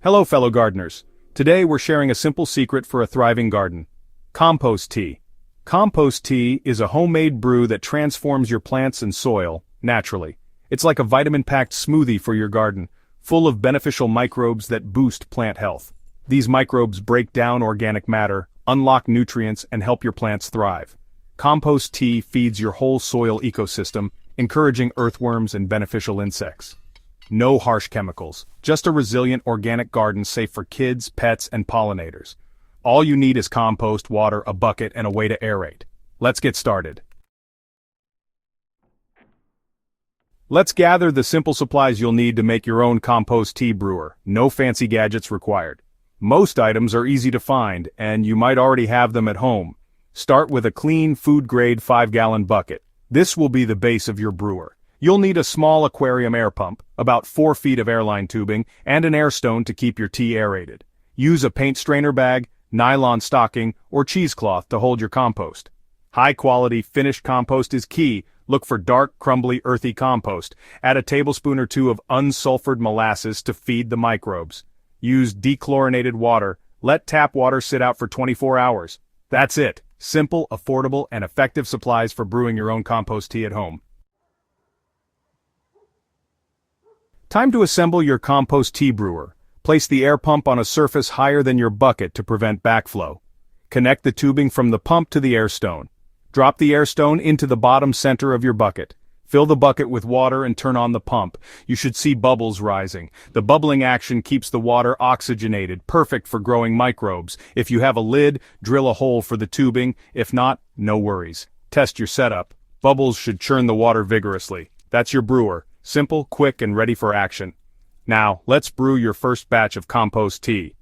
Hello fellow gardeners. Today we're sharing a simple secret for a thriving garden. Compost tea. Compost tea is a homemade brew that transforms your plants and soil, naturally. It's like a vitamin-packed smoothie for your garden, full of beneficial microbes that boost plant health. These microbes break down organic matter, unlock nutrients, and help your plants thrive. Compost tea feeds your whole soil ecosystem, encouraging earthworms and beneficial insects. No harsh chemicals, just a resilient organic garden safe for kids, pets, and pollinators. All you need is compost, water, a bucket, and a way to aerate. Let's get started. Let's gather the simple supplies you'll need to make your own compost tea brewer. No fancy gadgets required. Most items are easy to find, and you might already have them at home. Start with a clean, food-grade 5-gallon bucket. This will be the base of your brewer. You'll need a small aquarium air pump, about 4 feet of airline tubing, and an air stone to keep your tea aerated. Use a paint strainer bag, nylon stocking, or cheesecloth to hold your compost. High-quality, finished compost is key. Look for dark, crumbly, earthy compost. Add a tablespoon or two of unsulfured molasses to feed the microbes. Use dechlorinated water. Let tap water sit out for 24 hours. That's it. Simple, affordable, and effective supplies for brewing your own compost tea at home. Time to assemble your compost tea brewer. Place the air pump on a surface higher than your bucket to prevent backflow. Connect the tubing from the pump to the air stone. Drop the air stone into the bottom center of your bucket. Fill the bucket with water and turn on the pump. You should see bubbles rising. The bubbling action keeps the water oxygenated, perfect for growing microbes. If you have a lid, drill a hole for the tubing. If not, no worries. Test your setup. Bubbles should churn the water vigorously. That's your brewer. Simple, quick, and ready for action. Now, let's brew your first batch of compost tea.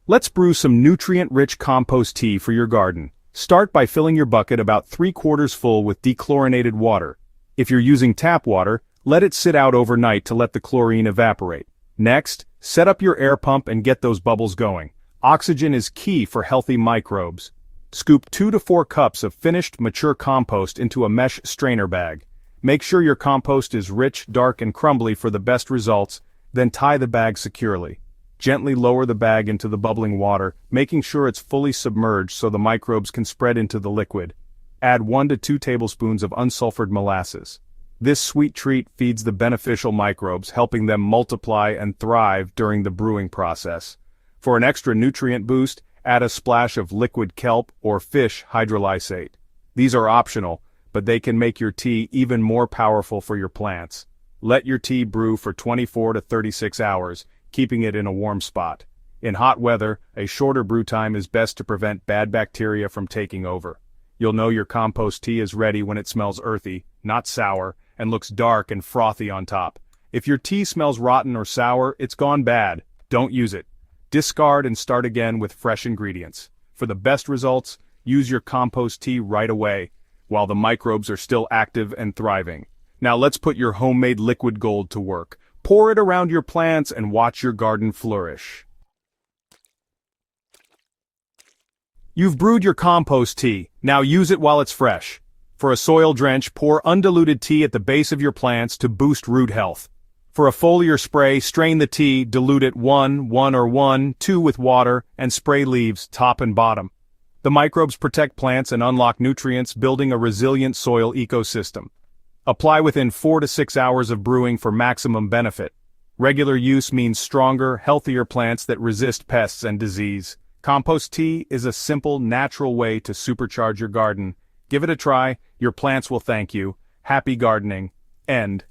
Let's brew some nutrient-rich compost tea for your garden. Start by filling your bucket about 3/4 full with dechlorinated water. If you're using tap water, let it sit out overnight to let the chlorine evaporate. Next, set up your air pump and get those bubbles going. Oxygen is key for healthy microbes. Scoop 2 to 4 cups of finished, mature compost into a mesh strainer bag. Make sure your compost is rich, dark, and crumbly for the best results, then tie the bag securely. Gently lower the bag into the bubbling water, making sure it's fully submerged so the microbes can spread into the liquid. Add 1 to 2 tablespoons of unsulfured molasses. This sweet treat feeds the beneficial microbes, helping them multiply and thrive during the brewing process. For an extra nutrient boost, add a splash of liquid kelp or fish hydrolysate. These are optional, but they can make your tea even more powerful for your plants. Let your tea brew for 24 to 36 hours, keeping it in a warm spot. In hot weather, a shorter brew time is best to prevent bad bacteria from taking over. You'll know your compost tea is ready when it smells earthy, not sour, and looks dark and frothy on top. If your tea smells rotten or sour, it's gone bad. Don't use it. Discard and start again with fresh ingredients. For the best results, use your compost tea right away, while the microbes are still active and thriving. Now let's put your homemade liquid gold to work. Pour it around your plants and watch your garden flourish. You've brewed your compost tea. Now use it while it's fresh. For a soil drench, pour undiluted tea at the base of your plants to boost root health. For a foliar spray, strain the tea, dilute it 1:2 with water, and spray leaves top and bottom. The microbes protect plants and unlock nutrients, building a resilient soil ecosystem. Apply within 4 to 6 hours of brewing for maximum benefit. Regular use means stronger, healthier plants that resist pests and disease. Compost tea is a simple, natural way to supercharge your garden. Give it a try, your plants will thank you. Happy gardening. End.